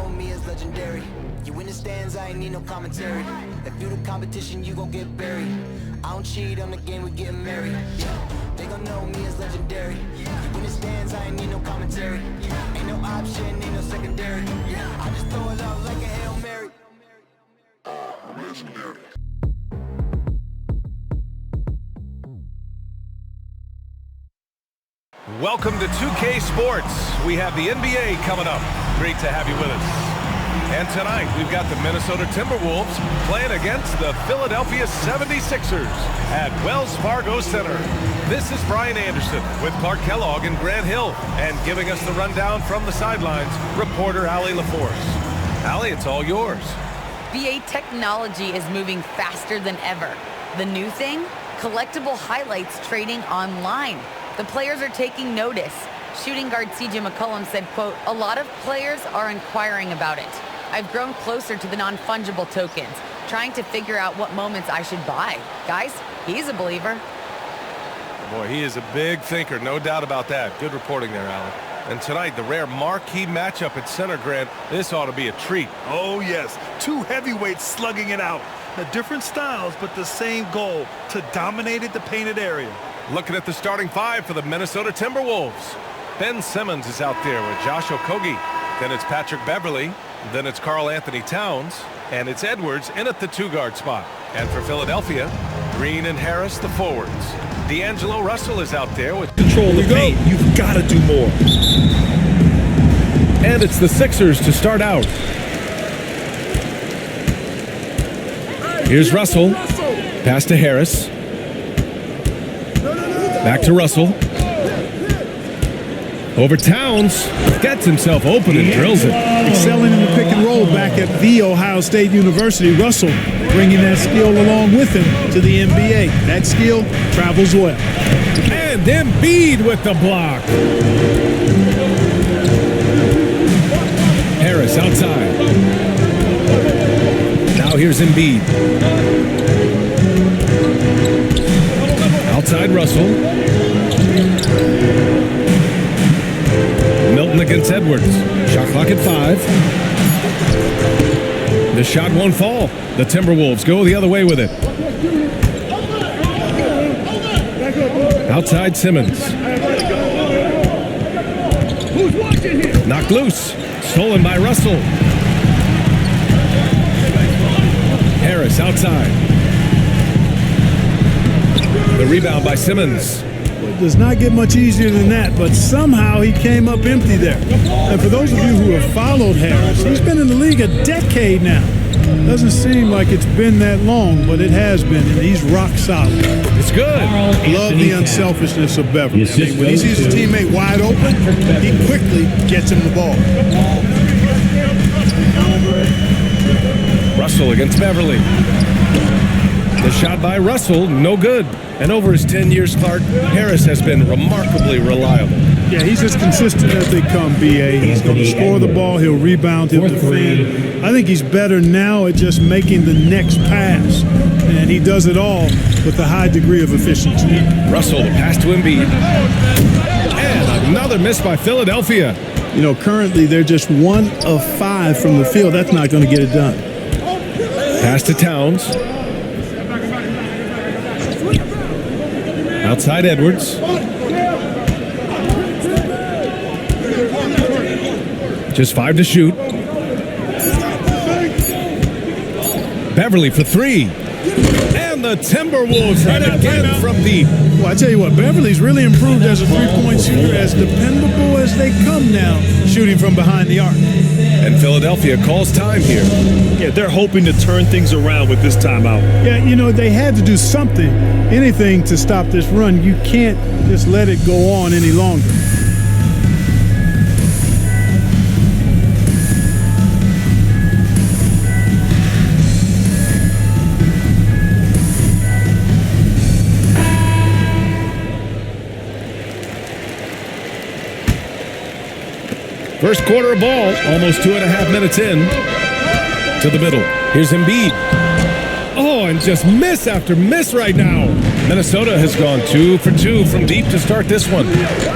know me as legendary. You in the stands, I ain't need no commentary. If you the competition, you gon' get buried. I don't cheat on the game, we getting married. Yeah, they gon' know me as legendary. You in the stands, I ain't need no commentary. Ain't no option, ain't no secondary. I just throw it out like a Hail Mary. Legendary. Welcome to 2K Sports. We have the NBA coming up. Great to have you with us. And tonight, we've got the Minnesota Timberwolves playing against the Philadelphia 76ers at Wells Fargo Center. This is Brian Anderson with Clark Kellogg and Grant Hill. And giving us the rundown from the sidelines, reporter Allie LaForce. Allie, it's all yours. VA technology is moving faster than ever. The new thing? Collectible highlights trading online. The players are taking notice. Shooting guard CJ McCollum said, quote, "A lot of players are inquiring about it. I've grown closer to the non-fungible tokens, trying to figure out what moments I should buy." Guys, he's a believer. Boy, he is a big thinker, no doubt about that. Good reporting there, Allie. And tonight, the rare marquee matchup at center, Grant. This ought to be a treat. Oh, yes. Two heavyweights slugging it out. The different styles, but the same goal, to dominate at the painted area. Looking at the starting five for the Minnesota Timberwolves. Ben Simmons is out there with Josh Okogie. Then it's Patrick Beverly. Then it's Karl Anthony Towns. And it's Edwards in at the two-guard spot. And for Philadelphia, Green and Harris, the forwards. D'Angelo Russel is out there with Control the paint. You've got to do more. And it's the Sixers to start out. Here's Russell. Pass to Harris. Back to Russell. Over Towns. Gets himself open and drills it. Excelling in the pick and roll back at The Ohio State University. Russell bringing that skill along with him to the NBA. That skill travels well. And Embiid with the block. Harris outside. Now here's Embiid. Outside Russell. Milton against Edwards. Shot clock at 5. The shot won't fall. The Timberwolves go the other way with it. Outside Simmons. Knocked loose. Stolen by Russell. Harris outside. The rebound by Simmons. It does not get much easier than that, but somehow he came up empty there. And for those of you who have followed Harris, he's been in the league a decade now. Doesn't seem like it's been that long, but it has been, and he's rock solid. It's good. Love the unselfishness of Beverly. I mean, when he sees his teammate wide open, he quickly gets him the ball. Russell against Beverly. The shot by Russell, no good. And over his 10 years, Clark, Harris has been remarkably reliable. Yeah, he's as consistent as they come, B.A. He's going to score the ball, he'll rebound, he'll defend. I think he's better now at just making the next pass. And he does it all with a high degree of efficiency. Russell, the pass to Embiid. And another miss by Philadelphia. You know, currently they're just 1 of 5 from the field. That's not going to get it done. Pass to Towns. Outside Edwards. Just 5 to shoot. Beverly for 3. And the Timberwolves hit again from deep. Well, I tell you what, Beverly's really improved as a three-point shooter, as dependable as they come now, shooting from behind the arc. And Philadelphia calls time here. Yeah, they're hoping to turn things around with this timeout. Yeah, you know, they had to do something, anything to stop this run. You can't just let it go on any longer. First quarter of ball, almost 2.5 minutes in. To the middle. Here's Embiid. Oh, and just miss after miss right now. Minnesota has gone 2 for 2 from deep to start this one.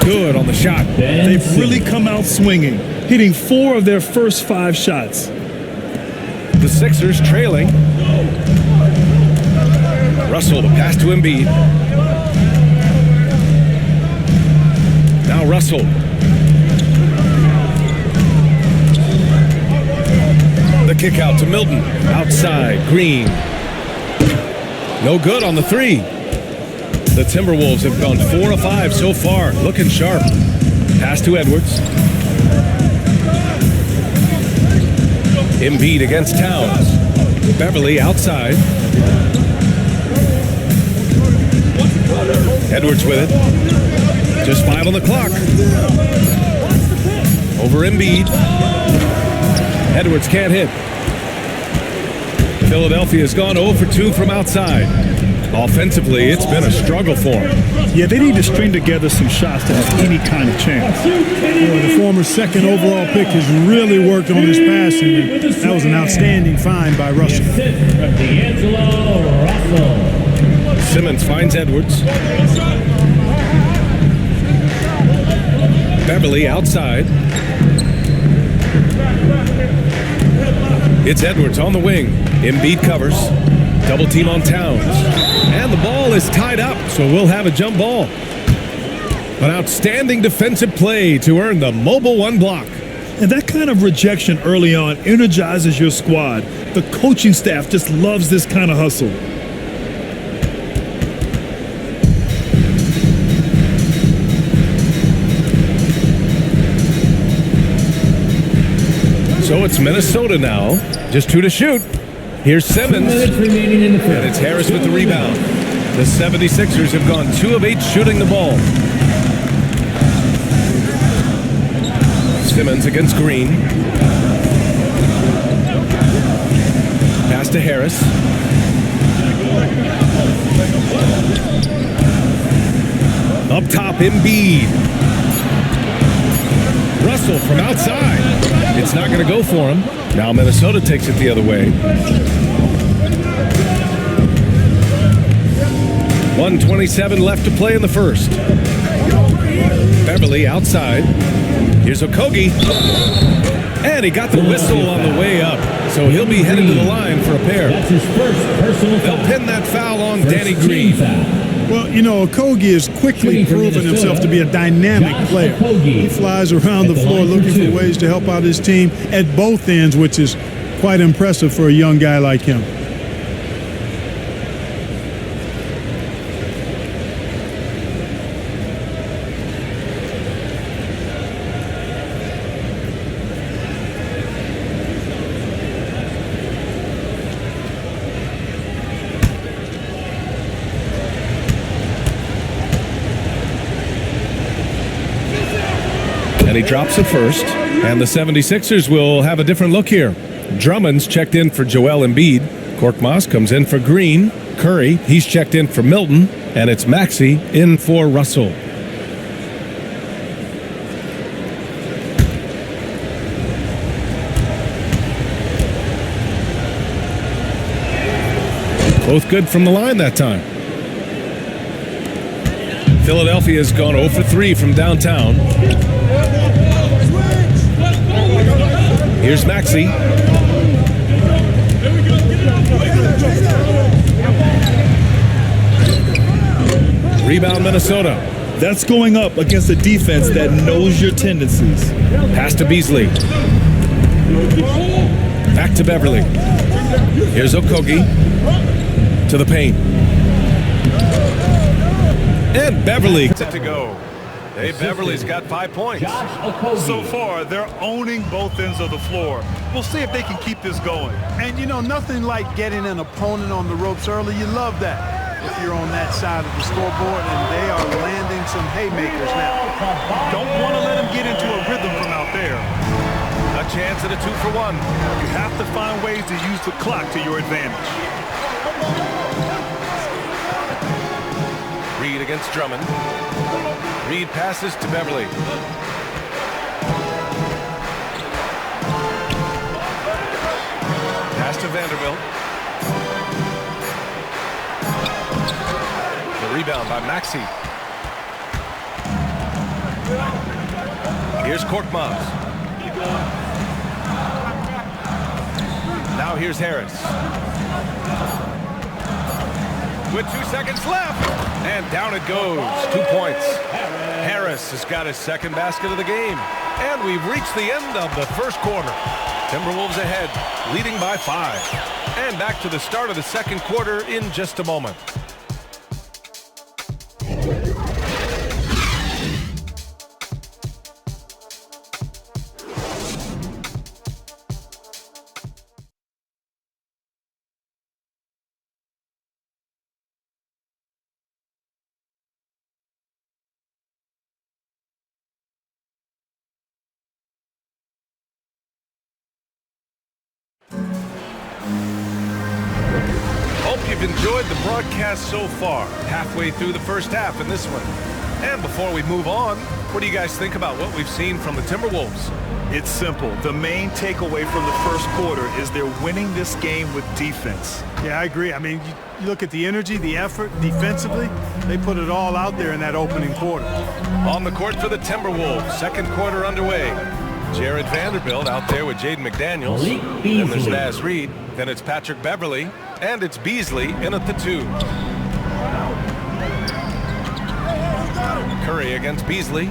Good on the shot. They've really come out swinging, hitting 4 of their first 5 shots. The Sixers trailing. Russell, the pass to Embiid. Now Russell. The kick out to Milton. Outside, Green. No good on the 3. The Timberwolves have gone 4 of 5 so far. Looking sharp. Pass to Edwards. Embiid against Towns. Beverly outside. Edwards with it. Just 5 on the clock. Over Embiid. Edwards can't hit. Philadelphia's gone 0 for 2 from outside. Offensively, it's been a struggle for them. Yeah, they need to string together some shots to have any kind of chance. Boy, the former second overall pick has really worked on his passing. And that was an outstanding find by Russell. From D'Angelo Russel. Simmons finds Edwards. Beverly outside. It's Edwards on the wing. Embiid covers. Double team on Towns. And the ball is tied up, so we'll have a jump ball. An outstanding defensive play to earn the mobile 1 block. And that kind of rejection early on energizes your squad. The coaching staff just loves this kind of hustle. So it's Minnesota now. Just 2 to shoot. Here's Simmons. 2 minutes remaining in the And it's Harris with the rebound. The 76ers have gone 2 of 8 shooting the ball. Simmons against Green. Pass to Harris. Up top, Embiid. Russell from outside. It's not going to go for him. Now Minnesota takes it the other way. 1:27 left to play in the first. Beverly outside. Here's Okogie. And he got the whistle on the way up. So he'll be headed to the line for a pair. That's his first personal foul. They'll pin that foul on Danny Green. Well, you know, Okogie has quickly proven himself to be a dynamic player. He flies around the floor looking for ways to help out his team at both ends, which is quite impressive for a young guy like him. And he drops it first. And the 76ers will have a different look here. Drummond's checked in for Joel Embiid. Korkmaz comes in for Green. Curry, he's checked in for Milton. And it's Maxey in for Russell. Both good from the line that time. Philadelphia's gone 0 for 3 from downtown. Here's Maxey. Rebound Minnesota. That's going up against a defense that knows your tendencies. Pass to Beasley. Back to Beverly. Here's Okogie. To the paint. And Beverly set to go. Hey, Beverly's got 5 points. So far, they're owning both ends of the floor. We'll see if they can keep this going. And, you know, nothing like getting an opponent on the ropes early. You love that if you're on that side of the scoreboard, and they are landing some haymakers now. Don't want to let them get into a rhythm from out there. A chance at a 2 for 1. You have to find ways to use the clock to your advantage. Reed against Drummond. Reed passes to Beverly. Pass to Vanderbilt. Rebound by Maxey. Here's Korkmaz. Now here's Harris. With 2 seconds left. And down it goes. 2 points. Harris has got his second basket of the game. And we've reached the end of the first quarter. Timberwolves ahead, leading by 5. And back to the start of the second quarter in just a moment. Hope you've enjoyed the broadcast so far, halfway through the first half in this one. And before we move on, what do you guys think about what we've seen from the Timberwolves? It's simple. The main takeaway from the first quarter is they're winning this game with defense. Yeah, I agree. I mean, you look at the energy, the effort defensively, they put it all out there in that opening quarter. On the court for the Timberwolves, second quarter underway. Jared Vanderbilt out there with Jaden McDaniels. Then there's Naz Reid. Then it's Patrick Beverly. And it's Beasley in at the 2. Curry against Beasley.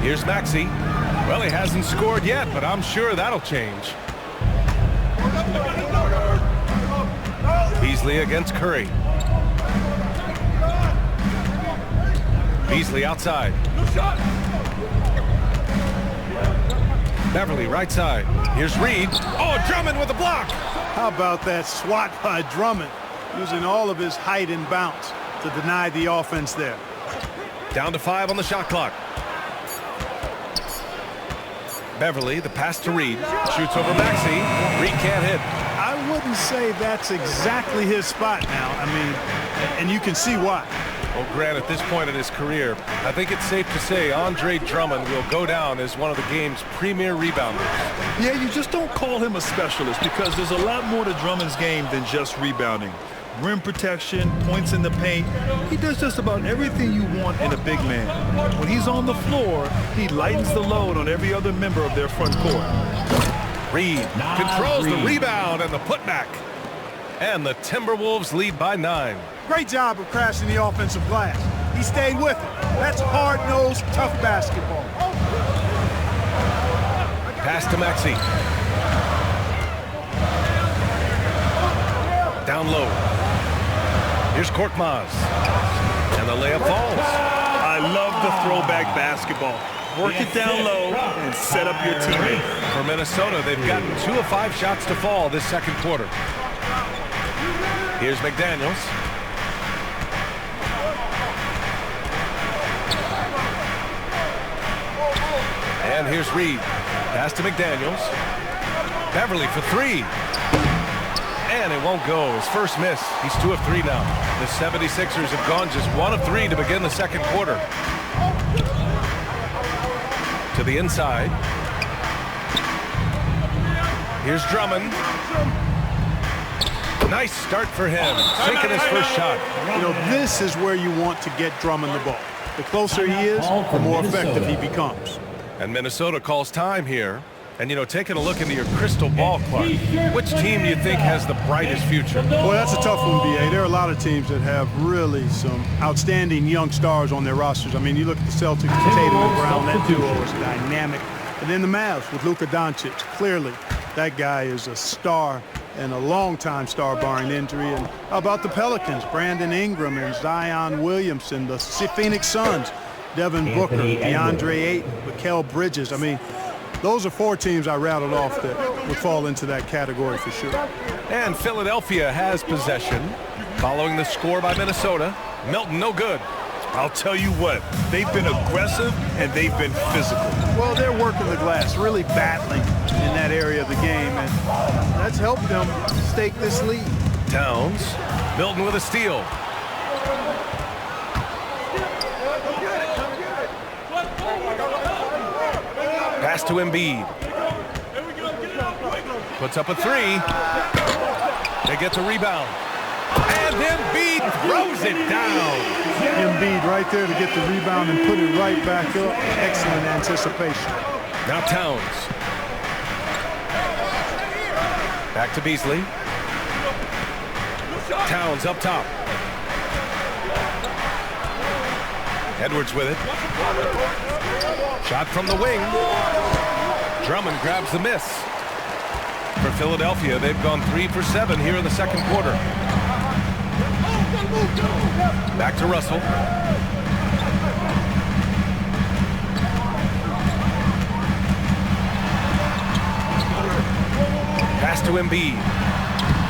Here's Maxey. Well, he hasn't scored yet, but I'm sure that'll change. Beasley against Curry. Beasley outside. Beverly right side. Here's Reid. Oh, Drummond with a block. How about that swat by Drummond, using all of his height and bounce to deny the offense there. Down to 5 on the shot clock. Beverly, the pass to Reid. Shoots over Maxey. Reid can't hit. I wouldn't say that's exactly his spot now. I mean, and you can see why. Well, Grant, at this point in his career, I think it's safe to say Andre Drummond will go down as one of the game's premier rebounders. Yeah, you just don't call him a specialist because there's a lot more to Drummond's game than just rebounding. Rim protection, points in the paint. He does just about everything you want in a big man. When he's on the floor, he lightens the load on every other member of their front court. Reid controls the rebound and the putback. And the Timberwolves lead by 9. Great job of crashing the offensive glass. He stayed with it. That's hard-nosed, tough basketball. Pass to Maxey. Down low. Here's Korkmaz. And the layup falls. I love the throwback basketball. Work it down low and set up your teammate. For Minnesota, they've gotten 2 of 5 shots to fall this second quarter. Here's McDaniels. And here's Reid. Pass to McDaniels. Beverly for 3. And it won't go. His first miss. He's 2 of 3 now. The 76ers have gone just 1 of 3 to begin the second quarter. To the inside. Here's Drummond. Nice start for him. Sinking his first shot. You know, this is where you want to get Drummond the ball. The closer he is, the more effective he becomes. And Minnesota calls time here. And, you know, taking a look into your crystal ball, Clark, which team do you think has the brightest future? Boy, that's a tough one, B.A. There are a lot of teams that have really some outstanding young stars on their rosters. I mean, you look at the Celtics, Tatum and Brown, that duo is dynamic. And then the Mavs with Luka Doncic. Clearly, that guy is a star and a long-time star barring injury. And how about the Pelicans? Brandon Ingram and Zion Williamson, the Phoenix Suns, Devin Booker, DeAndre Ayton, Mikal Bridges. I mean, those are 4 teams I rattled off that would fall into that category for sure. And Philadelphia has possession. Following the score by Minnesota. Milton, no good. I'll tell you what, they've been aggressive and they've been physical. Well, they're working the glass, really battling in that area of the game, and that's helped them stake this lead. Towns. Milton with a steal. Pass to Embiid. Puts up a 3. They get the rebound. And Embiid throws it down. Embiid right there to get the rebound and put it right back up. Excellent anticipation. Now Towns. Back to Beasley. Towns up top. Edwards with it. Shot from the wing. Drummond grabs the miss. For Philadelphia, they've gone 3 for 7 here in the second quarter. Back to Russell. Pass to Embiid.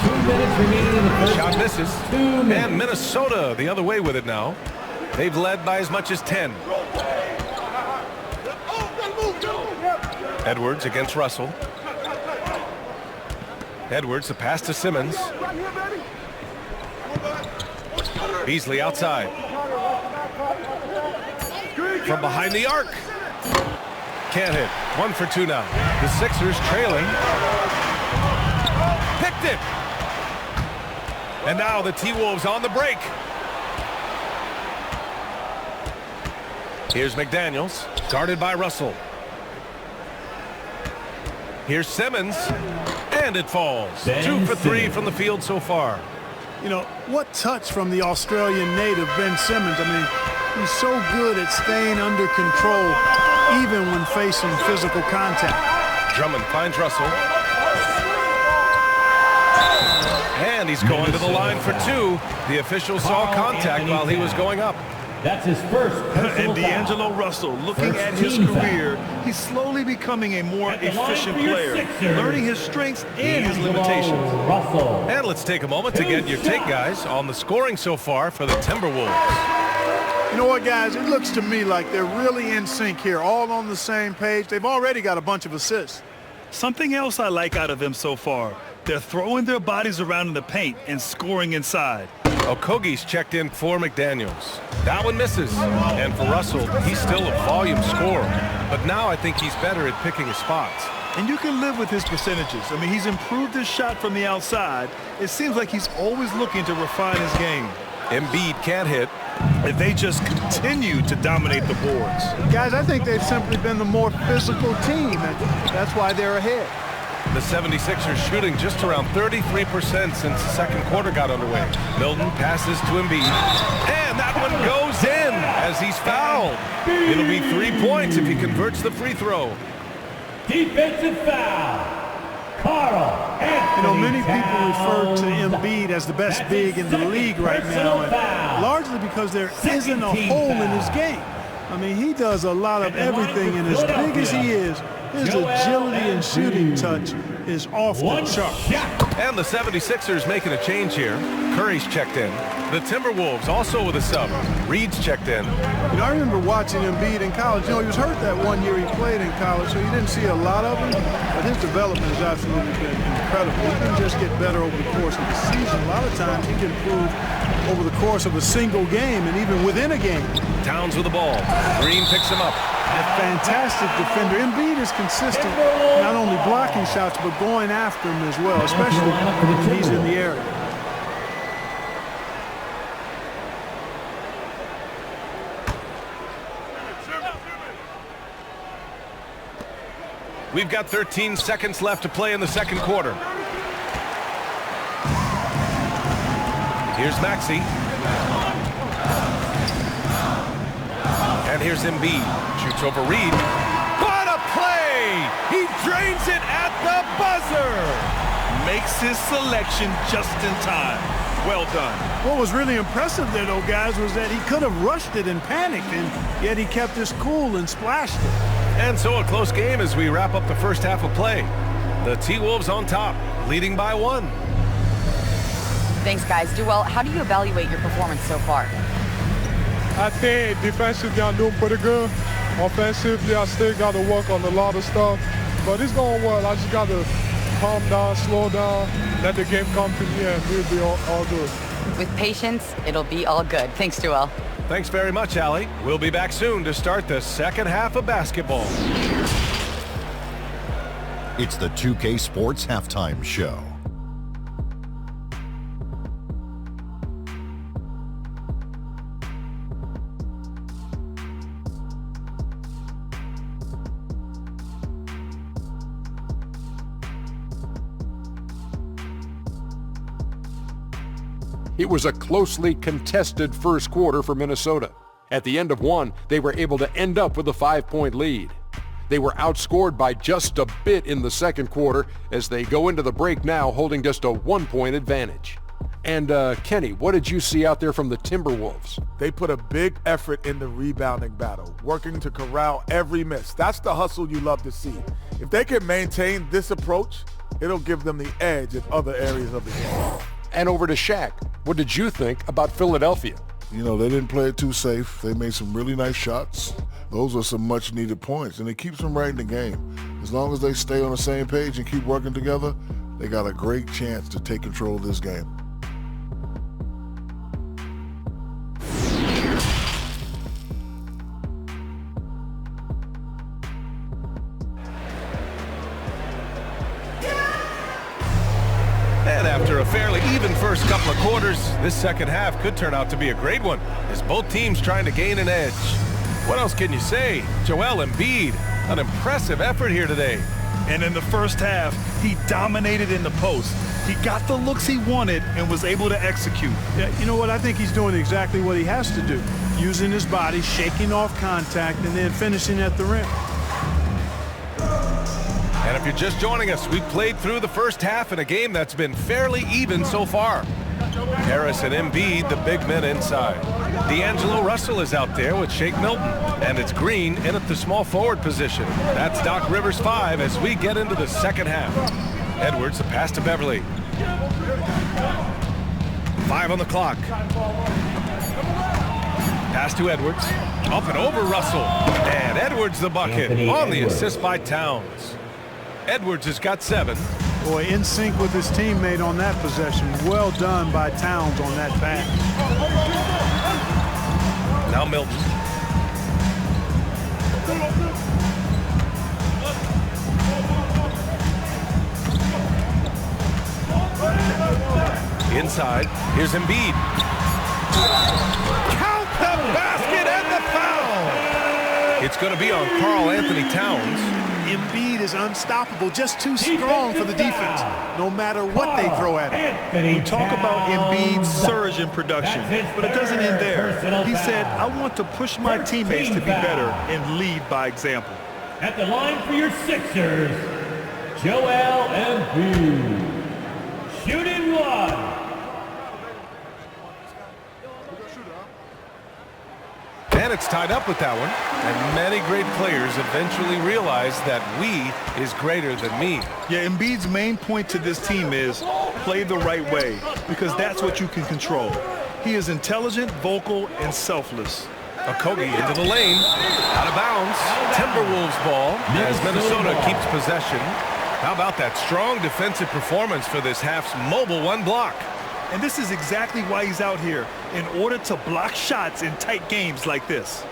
2 minutes remaining in the first. Shot misses. 2 minutes. And Minnesota the other way with it now. They've led by as much as 10. Edwards against Russell. Edwards, the pass to Simmons. Beasley outside. From behind the arc. Can't hit. 1 for 2 now. The Sixers trailing. Picked it. And now the T-Wolves on the break. Here's McDaniels, guarded by Russell. Here's Simmons, and it falls. Ben 2 for 3 Simmons. from the field so far. You know, what touch from the Australian native, Ben Simmons. I mean, he's so good at staying under control, even when facing physical contact. Drummond finds Russell. And he's going to the line for 2. The official saw contact while he was going up. That's his first personal And D'Angelo Russell, looking First at his team foul. career, he's slowly becoming a more At the line efficient for your player, Sixers, learning his strengths and his D'Angelo limitations. Russell. And let's take a moment to get your take, guys, on the scoring so far for the Timberwolves. You know what, guys? It looks to me like they're really in sync here, all on the same page. They've already got a bunch of assists. Something else I like out of them so far, they're throwing their bodies around in the paint and scoring inside. Okogie's checked in for McDaniels. That one misses. And for Russell, he's still a volume scorer. But now I think he's better at picking his spots. And you can live with his percentages. I mean, he's improved his shot from the outside. It seems like he's always looking to refine his game. Embiid can't hit. And they just continue to dominate the boards. Guys, I think they've simply been the more physical team, and that's why they're ahead. The 76ers shooting just around 33% since the second quarter got underway. Milton passes to Embiid. And that one goes in as he's fouled. It'll be 3 points if he converts the free throw. Defensive foul. Carl Anthony You know, many people Towns. refer to Embiid as the best big in the league right now, and largely because there isn't a hole in his game. I mean, he does a lot of everything, and as big as he is, his agility and shooting touch is off the One chart. shot. And the 76ers making a change here. Curry's checked in. The Timberwolves also with a sub. Reed's checked in. You know, I remember watching Embiid in college. You know, he was hurt that one year he played in college, so you didn't see a lot of him, but his development has absolutely been incredible. He didn't just get better over the course of the season. A lot of times he can improve over the course of a single game and even within a game. Towns with the ball. Green picks him up. A fantastic defender. Embiid is consistent, not only blocking shots, but going after them as well, especially when he's in the area. We've got 13 seconds left to play in the second quarter. Here's Maxey. And here's Embiid. Shoots over Reed. What a play! He drains it at the buzzer! Makes his selection just in time. Well done. What was really impressive there, though, guys, was that he could have rushed it and panicked, and yet he kept his cool and splashed it. And so a close game as we wrap up the first half of play. The T-Wolves on top, leading by 1. Thanks, guys. Joel, how do you evaluate your performance so far? I think defensively I'm doing pretty good. Offensively, I still got to work on a lot of stuff. But it's going well. I just got to calm down, slow down, let the game come to me, and we'll be all good. With patience, it'll be all good. Thanks, Joel. Thanks very much, Allie. We'll be back soon to start the second half of basketball. It's the 2K Sports Halftime Show. It was a closely contested first quarter for Minnesota. At the end of one, they were able to end up with a 5-point lead. They were outscored by just a bit in the second quarter as they go into the break now holding just a 1-point advantage. And Kenny, what did you see out there from the Timberwolves? They put a big effort in the rebounding battle, working to corral every miss. That's the hustle you love to see. If they can maintain this approach, it'll give them the edge in other areas of the game. And over to Shaq. What did you think about Philadelphia? You know, they didn't play it too safe. They made some really nice shots. Those are some much-needed points, and it keeps them right in the game. As long as they stay on the same page and keep working together, they got a great chance to take control of this game. And after a fairly even first couple of quarters, this second half could turn out to be a great one as both teams trying to gain an edge. What else can you say? Joel Embiid, an impressive effort here today. And in the first half, he dominated in the post. He got the looks he wanted and was able to execute. Yeah, you know what? I think he's doing exactly what he has to do. Using his body, shaking off contact, and then finishing at the rim. And if you're just joining us, we've played through the first half in a game that's been fairly even so far. Harris and Embiid, the big men inside. D'Angelo Russel is out there with Shake Milton. And it's Green in at the small forward position. That's Doc Rivers 5 as we get into the second half. Edwards, the pass to Beverly. 5 on the clock. Pass to Edwards. Up and over Russell. And Edwards the bucket on the assist by Towns. Edwards has got 7. Boy, in sync with his teammate on that possession. Well done by Towns on that pass. Now Milton. Inside, here's Embiid. Count the basket and the foul! It's going to be on Karl Anthony Towns. Embiid is unstoppable, just too strong for the defense, no matter what they throw at him. We talk about Embiid's surge in production, but it doesn't end there. He said, I want to push my teammates to be better and lead by example. At the line for your Sixers, Joel Embiid. Shooting 1. And it's tied up with that one. And many great players eventually realize that we is greater than me. Yeah, Embiid's main point to this team is play the right way, because that's what you can control. He is intelligent, vocal, and selfless. Okogie into the lane, out of bounds. Timberwolves ball as Minnesota keeps possession. How about that strong defensive performance for this half's mobile one block? And this is exactly why he's out here, in order to block shots in tight games like this.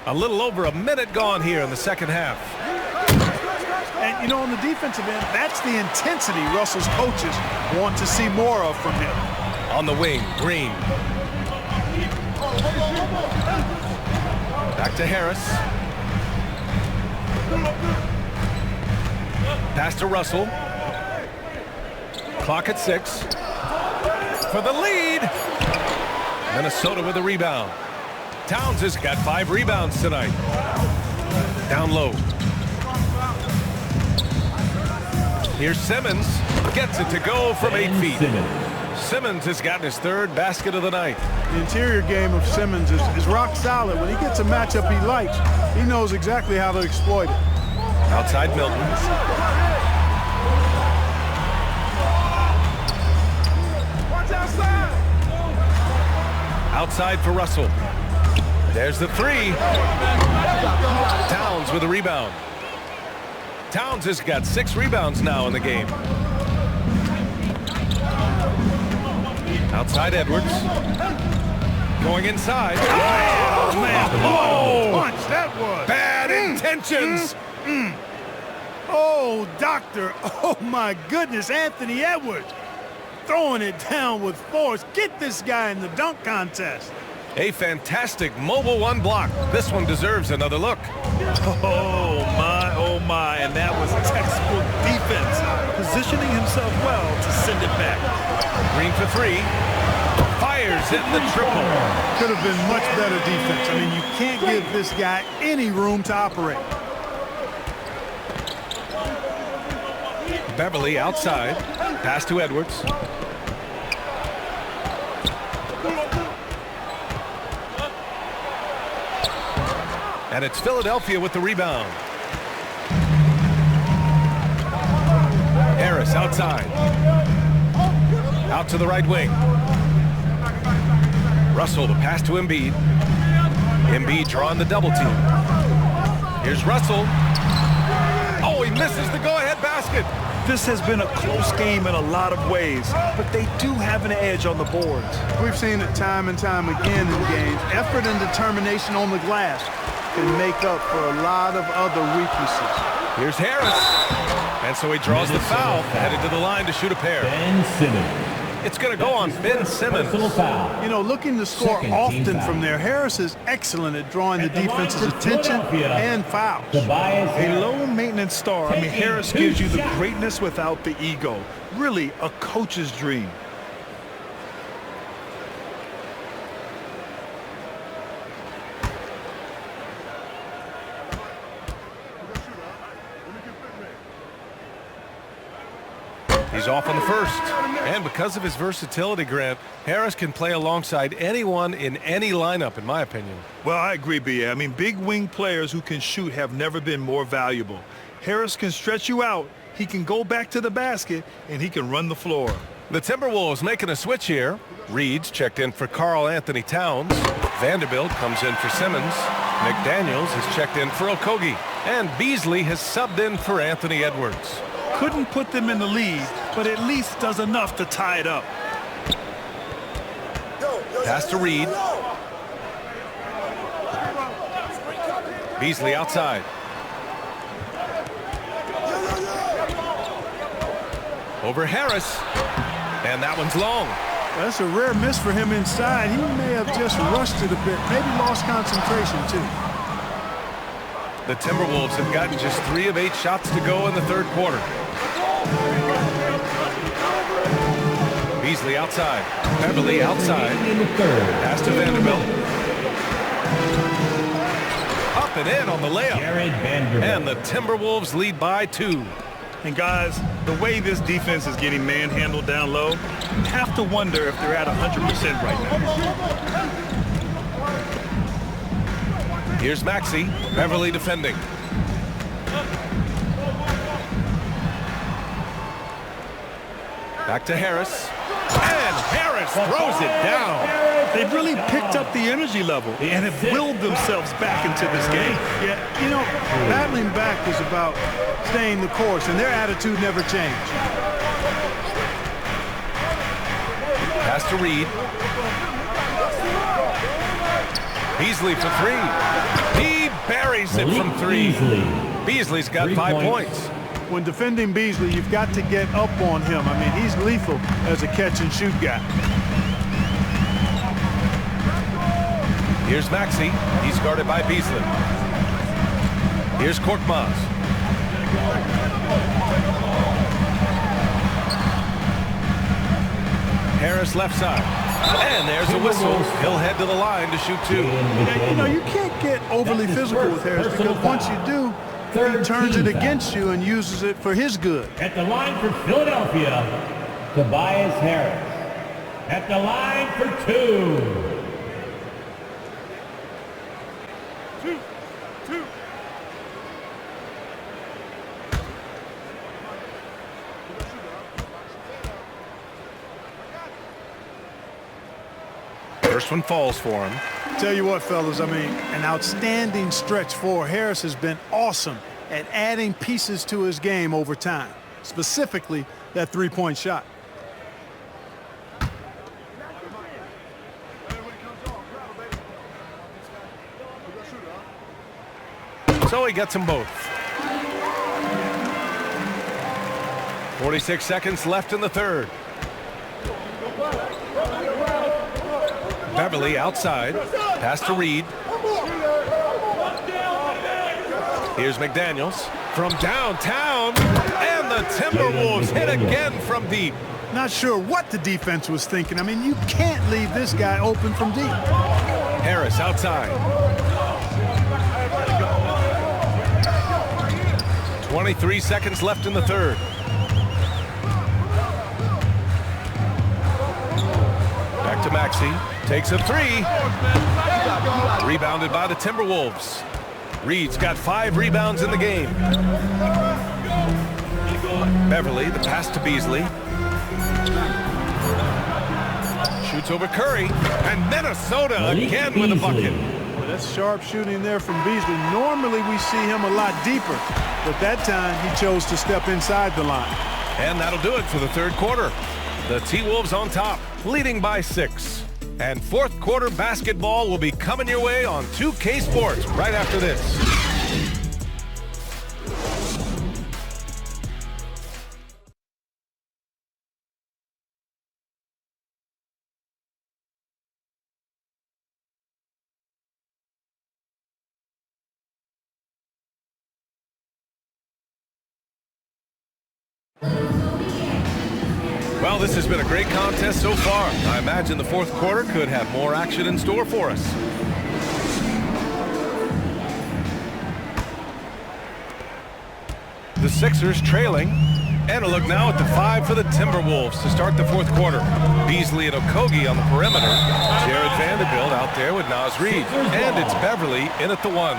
A little over a minute gone here in the second half. And, you know, on the defensive end, that's the intensity Russell's coaches want to see more of from him. On the wing, Green. Back to Harris. Pass to Russell. Clock at 6. For the lead. Minnesota with a rebound. Towns has got 5 rebounds tonight. Down low. Here's Simmons. Gets it to go from 8 feet. Simmons has gotten his 3rd basket of the night. The interior game of Simmons is rock solid. When he gets a matchup he likes, he knows exactly how to exploit it. Outside Milton. Watch outside. Outside for Russell. There's the 3. Towns with a rebound. Towns has got 6 rebounds now in the game. Outside Edwards. Going inside. Oh, man. Oh! Punch, that was. Bad intentions. Oh, doctor. Oh, my goodness. Anthony Edwards throwing it down with force. Get this guy in the dunk contest. A fantastic mobile one block. This one deserves another look. Oh, my. And that was textbook defense. Positioning himself well to send it back. Green for three. Fires in the triple. Could have been much better defense. I mean, you can't give this guy any room to operate. Beverly outside. Pass to Edwards. And it's Philadelphia with the rebound. Harris outside. Out to the right wing. Russell, the pass to Embiid. Embiid drawing the double team. Here's Russell. Oh, he misses the go-ahead basket. This has been a close game in a lot of ways, but they do have an edge on the boards. We've seen it time and time again in games. Effort and determination on the glass can make up for a lot of other weaknesses. Here's Harris. And so he draws the foul, headed to the line to shoot a pair. Ben Simmons. It's going to go on Ben Simmons. Personal foul. You know, looking to score Second team often foul. from there, Harris is excellent at drawing the At the line defense's for attention Philadelphia, and fouls. Tobias A Harris. low-maintenance star. I mean, Taking Harris two gives you the shots. greatness without the ego. Really a coach's dream. He's off on the first. And because of his versatility, Grant, Harris can play alongside anyone in any lineup, in my opinion. Well, I agree, B.A. I mean, big wing players who can shoot have never been more valuable. Harris can stretch you out, he can go back to the basket, and he can run the floor. The Timberwolves making a switch here. Reed's checked in for Karl Anthony Towns. Vanderbilt comes in for Simmons. McDaniels has checked in for Okogie. And Beasley has subbed in for Anthony Edwards. Couldn't put them in the lead, but at least does enough to tie it up. Pass to Reed. Beasley outside. Over Harris. And that one's long. That's a rare miss for him inside. He may have just rushed it a bit, maybe lost concentration too. The Timberwolves have gotten just 3 of 8 shots to go in the third quarter. Beasley outside. Beverly outside. In the third. Pass to Vanderbilt. Up and in on the layup. Jared Vanderbilt. And the Timberwolves lead by 2. And guys, the way this defense is getting manhandled down low, you have to wonder if they're at 100% right now. Here's Maxey. Beverly defending. Back to Harris. And Harris throws it down. They've really picked up the energy level and have willed themselves back into this game. Yeah, you know, battling back is about staying the course, and their attitude never changed. Pass to Reed. Beasley for 3. He buries it from 3. Beasley's got 5 points. When defending Beasley, you've got to get up on him. I mean, he's lethal as a catch-and-shoot guy. Here's Maxey. He's guarded by Beasley. Here's Korkmaz. Harris left side. And there's a whistle. He'll head to the line to shoot 2. Yeah, you know, you can't get overly physical with Harris because once you do, he turns it against you and uses it for his good. At the line for Philadelphia, Tobias Harris. At the line for 2. First one falls for him. Tell you what, fellas, I mean, an outstanding stretch for Harris has been awesome at adding pieces to his game over time, specifically that three-point shot. So he gets them both. 46 seconds left in the third. Beverly outside. Pass to Reed. Here's McDaniels from downtown. And the Timberwolves hit again from deep. Not sure what the defense was thinking. I mean, you can't leave this guy open from deep. Harris outside. 23 seconds left in the third. Back to Maxey. Takes a three. Rebounded by the Timberwolves. Reed's got 5 rebounds in the game. Beverly, the pass to Beasley. Shoots over Curry. And Minnesota again with a bucket. Well, that's sharp shooting there from Beasley. Normally we see him a lot deeper, but that time he chose to step inside the line. And that'll do it for the third quarter. The T-Wolves on top, leading by 6. And fourth quarter basketball will be coming your way on 2K Sports right after this. Well, this has been a great contest so far. I imagine the fourth quarter could have more action in store for us. The Sixers trailing. And a look now at the 5 for the Timberwolves to start the fourth quarter. Beasley and Okogie on the perimeter. Jared Vanderbilt out there with Naz Reid. And it's Beverly in at the 1.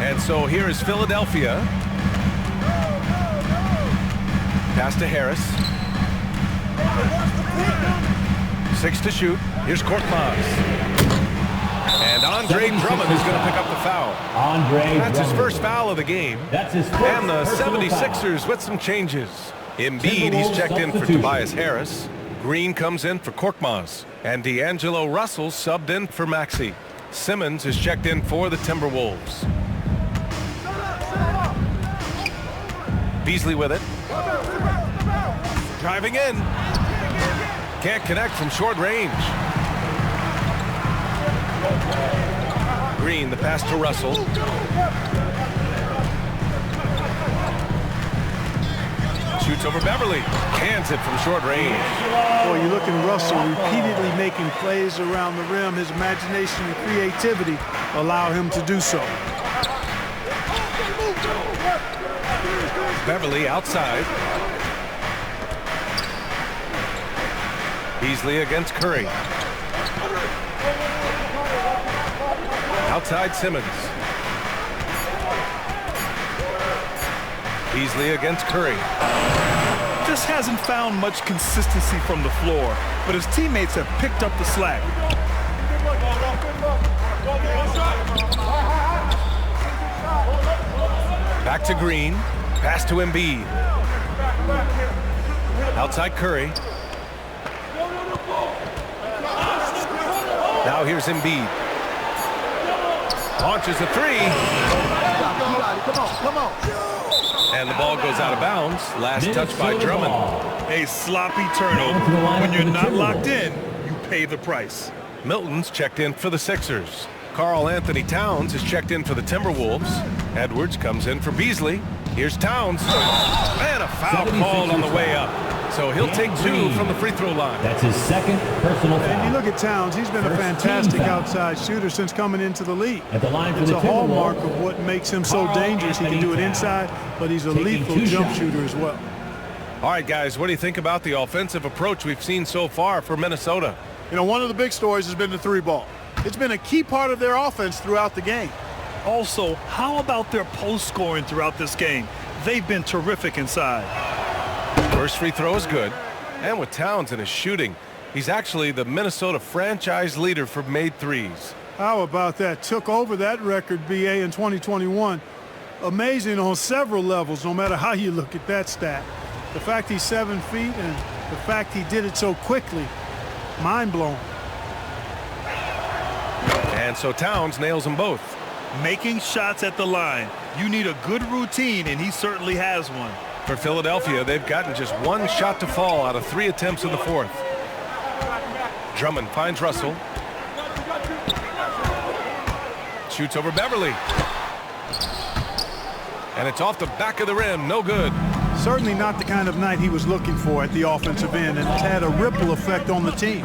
And so here is Philadelphia. Pass to Harris. 6 to shoot. Here's Korkmaz. And Andre Drummond is going to pick up the foul. That's his first foul of the game. And the 76ers with some changes. Embiid, he's checked in for Tobias Harris. Green comes in for Korkmaz. And D'Angelo Russel subbed in for Maxey. Simmons is checked in for the Timberwolves. Beasley with it. Driving in. Can't connect from short range. Green, the pass to Russell. Shoots over Beverly. Cans it from short range. Boy, you look at Russell repeatedly making plays around the rim. His imagination and creativity allow him to do so. Beverly outside. Beasley against Curry. Outside Simmons. Beasley against Curry. Just hasn't found much consistency from the floor, but his teammates have picked up the slack. Back to Green. Pass to Embiid. Outside Curry. Now here's Embiid. Launches a three. Come on. And the ball goes out of bounds. Last touch by Drummond. A sloppy turnover. When you're not locked in, you pay the price. Milton's checked in for the Sixers. Karl Anthony Towns is checked in for the Timberwolves. Edwards comes in for Beasley. Here's Towns. And a foul called on the way up. So he'll take 2 from the free throw line. That's his second personal foul. And you look at Towns, he's been a fantastic outside shooter since coming into the league. At the line for it's the a hallmark of what makes him so dangerous. He can do it inside, but he's a lethal jump shooter as well. All right, guys, what do you think about the offensive approach we've seen so far for Minnesota? You know, one of the big stories has been the 3-ball. It's been a key part of their offense throughout the game. Also, how about their post scoring throughout this game? They've been terrific inside. First free throw is good. And with Towns in his shooting, he's actually the Minnesota franchise leader for made threes. How about that? Took over that record, BA, in 2021. Amazing on several levels, no matter how you look at that stat. The fact he's 7 feet and the fact he did it so quickly mind blown. And so Towns nails them both. Making shots at the line. You need a good routine, and he certainly has one. For Philadelphia, they've gotten just one shot to fall out of 3 attempts in the fourth. Drummond finds Russell. Shoots over Beverly. And it's off the back of the rim. No good. Certainly not the kind of night he was looking for at the offensive end, and it's had a ripple effect on the team.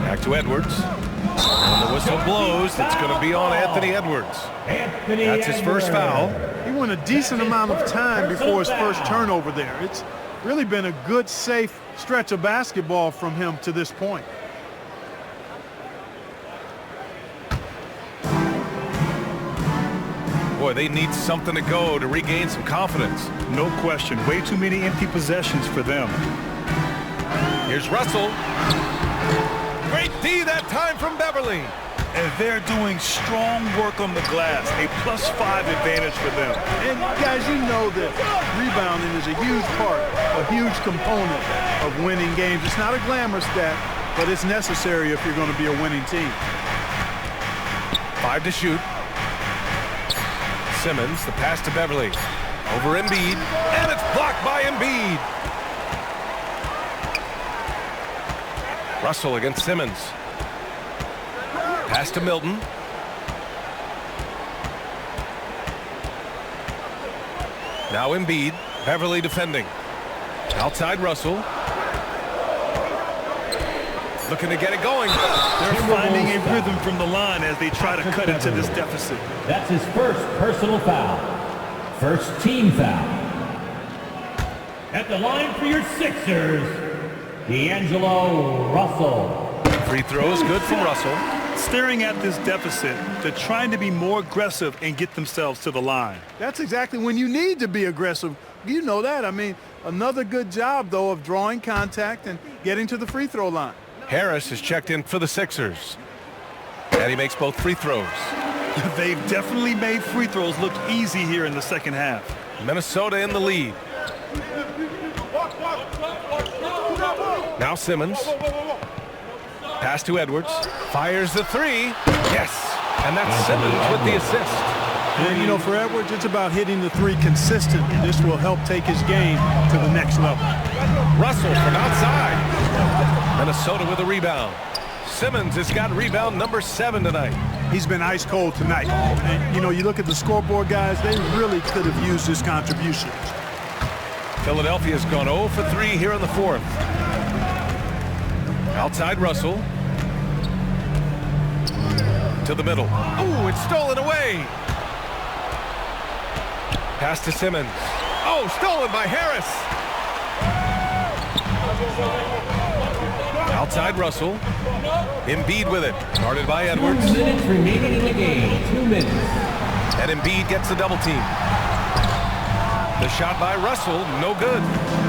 Back to Edwards. When the whistle blows, it's going to be on Anthony Edwards. That's his first foul. He went a decent amount of time before his first turnover there. It's really been a good, safe stretch of basketball from him to this point. Boy, they need something to go to regain some confidence. No question. Way too many empty possessions for them. Here's Russell. Great D that time from Beverly. And they're doing strong work on the glass. A +5 advantage for them. And guys, you know that rebounding is a huge part, a huge component of winning games. It's not a glamorous stat, but it's necessary if you're going to be a winning team. 5 to shoot. Simmons, the pass to Beverly. Over Embiid, and it's blocked by Embiid. Russell against Simmons. Pass to Milton. Now Embiid, Beverly defending. Outside Russell. Looking to get it going. They're finding a rhythm from the line as they try to cut into this deficit. That's his first personal foul. First team foul. At the line for your Sixers, D'Angelo Russell. Free throw is good from Russell. Staring at this deficit, they're trying to be more aggressive and get themselves to the line. That's exactly when you need to be aggressive. You know that. I mean, another good job, though, of drawing contact and getting to the free throw line. Harris is checked in for the Sixers. And he makes both free throws. They've definitely made free throws look easy here in the second half. Minnesota in the lead. Now Simmons. Pass to Edwards. Fires the 3. Yes. And that's Simmons with the assist. And, you know, for Edwards, it's about hitting the 3 consistently. This will help take his game to the next level. Russell from outside. Minnesota with a rebound. Simmons has got rebound number 7 tonight. He's been ice cold tonight. And, you know, you look at the scoreboard, guys, they really could have used his contributions. Philadelphia's gone 0 for 3 here in the fourth. Outside Russell. To the middle. Ooh, it's stolen away. Pass to Simmons. Oh, stolen by Harris. Outside Russell. Embiid with it. Guarded by Edwards. 2 minutes remaining in the game. 2 minutes. And Embiid gets the double team. The shot by Russell, no good.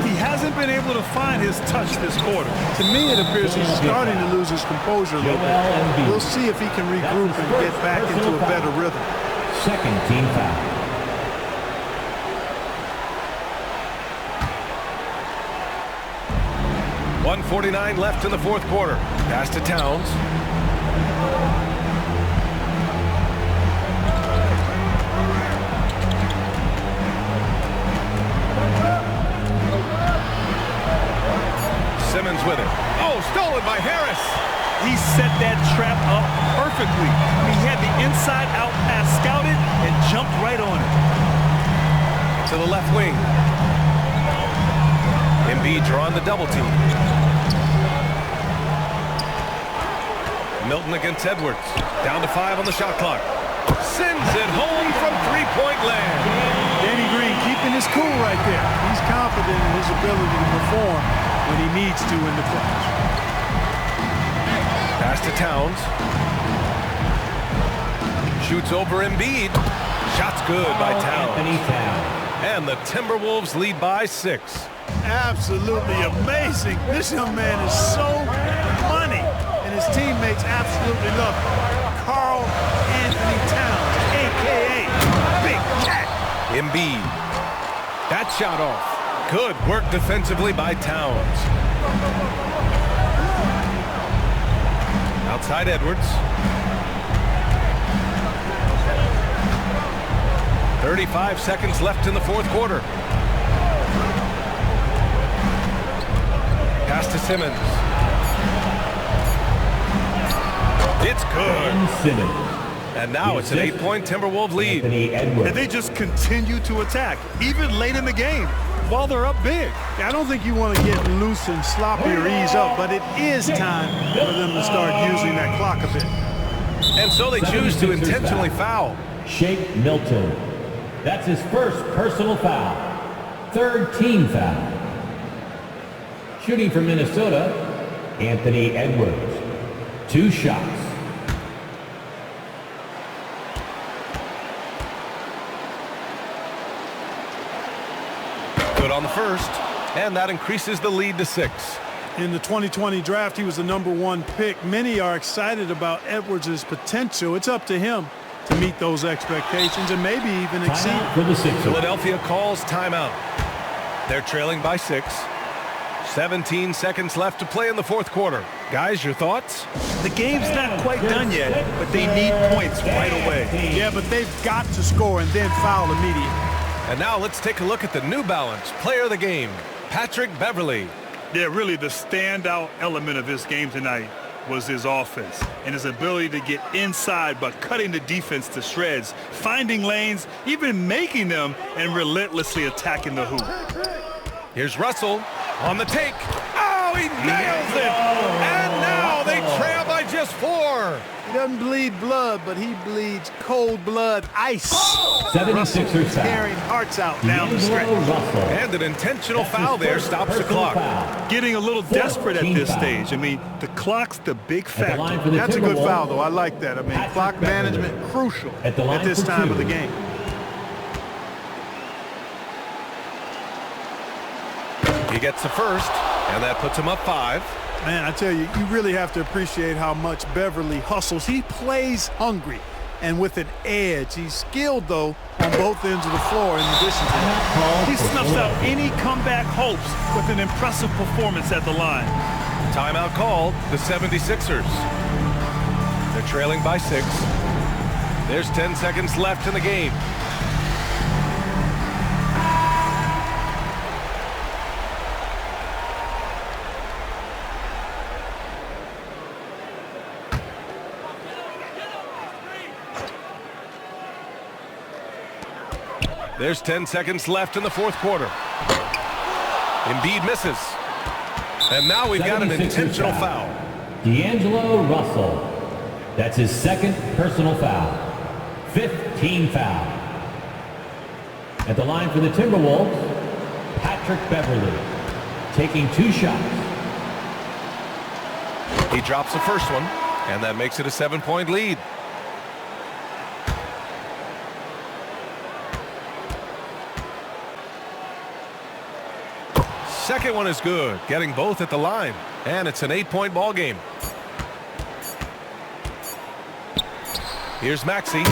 He hasn't been able to find his touch this quarter. To me, it appears he's starting to lose his composure a little bit. We'll see if he can regroup and get back into a better rhythm. Second team foul. .149 left in the fourth quarter. Pass to Towns. Simmons with it. Oh, stolen by Harris. He set that trap up perfectly. He had the inside-out pass scouted and jumped right on it. To the left wing. Embiid drawing the double team. Milton against Edwards. Down to 5 on the shot clock. Sends it home from three-point land. Danny Green keeping his cool right there. He's confident in his ability to perform when he needs to in the clutch. Pass to Towns. Shoots over Embiid. Shot's good by Towns. And the Timberwolves lead by 6. Absolutely amazing. This young man is so money, and his teammates absolutely love him. Karl Anthony Towns, a.k.a. Big Cat. Embiid. That shot off. Good work defensively by Towns. Outside Edwards. 35 seconds left in the fourth quarter. Pass to Simmons. It's good. Ben Simmons. And now it's an 8-point Timberwolves lead. And they just continue to attack, even late in the game, while they're up big. I don't think you want to get loose and sloppy or ease up, but it is time for them to start using that clock a bit. And so they choose to intentionally foul. Shake Milton. That's his first personal foul. Third team foul. Shooting for Minnesota, Anthony Edwards. 2 shots. Good on the first, and that increases the lead to 6. In the 2020 draft, he was the #1 pick. Many are excited about Edwards' potential. It's up to him to meet those expectations and maybe even exceed. Timeout for the Sixers. Philadelphia calls timeout. They're trailing by 6. 17 seconds left to play in the fourth quarter. Guys, your thoughts? The game's not quite done yet, but they need points right away. Yeah, but they've got to score and then foul immediately. And now let's take a look at the New Balance player of the game, Patrick Beverley. Yeah, really the standout element of this game tonight was his offense and his ability to get inside by cutting the defense to shreds, finding lanes, even making them, and relentlessly attacking the hoop. Here's Russell on the take. Oh, he nails it! And now they trail by just 4. He doesn't bleed blood, but he bleeds cold blood ice. 76ers foul. Tearing hearts out down the stretch. D'Angelo Russell. And an intentional foul there stops the clock. Getting a little desperate at this stage. I mean, the clock's the big factor. That's a good foul, though. I like that. I mean, clock management crucial at this time of the game. He gets the first, and that puts him up 5. Man, I tell you, you really have to appreciate how much Beverly hustles. He plays hungry and with an edge. He's skilled, though, on both ends of the floor in addition to that. He snuffs out any comeback hopes with an impressive performance at the line. Timeout called, the 76ers. They're trailing by 6. There's 10 seconds left in the game. There's 10 seconds left in the fourth quarter. Embiid misses. And now we've got an intentional foul. D'Angelo Russell. That's his second personal foul. 5th team foul. At the line for the Timberwolves, Patrick Beverly. Taking 2 shots. He drops the first one, and that makes it a 7-point lead. Second one is good, getting both at the line, and it's an 8-point ball game. Here's Maxey.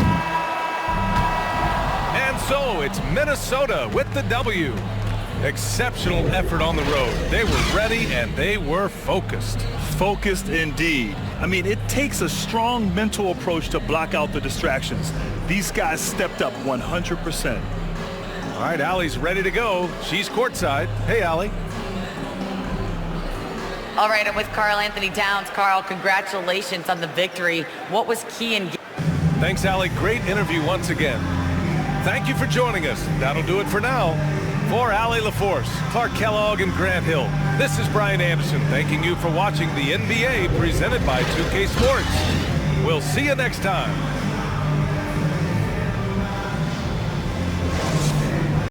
And so it's Minnesota with the W. Exceptional effort on the road. They were ready and they were focused. Focused indeed. I mean, it takes a strong mental approach to block out the distractions. These guys stepped up 100%. All right, Allie's ready to go. She's courtside. Hey, Allie. All right, I'm with Karl Anthony Towns. Karl, congratulations on the victory. What was key in... Thanks, Allie. Great interview once again. Thank you for joining us. That'll do it for now. For Allie LaForce, Clark Kellogg, and Grant Hill, this is Brian Anderson thanking you for watching the NBA presented by 2K Sports. We'll see you next time.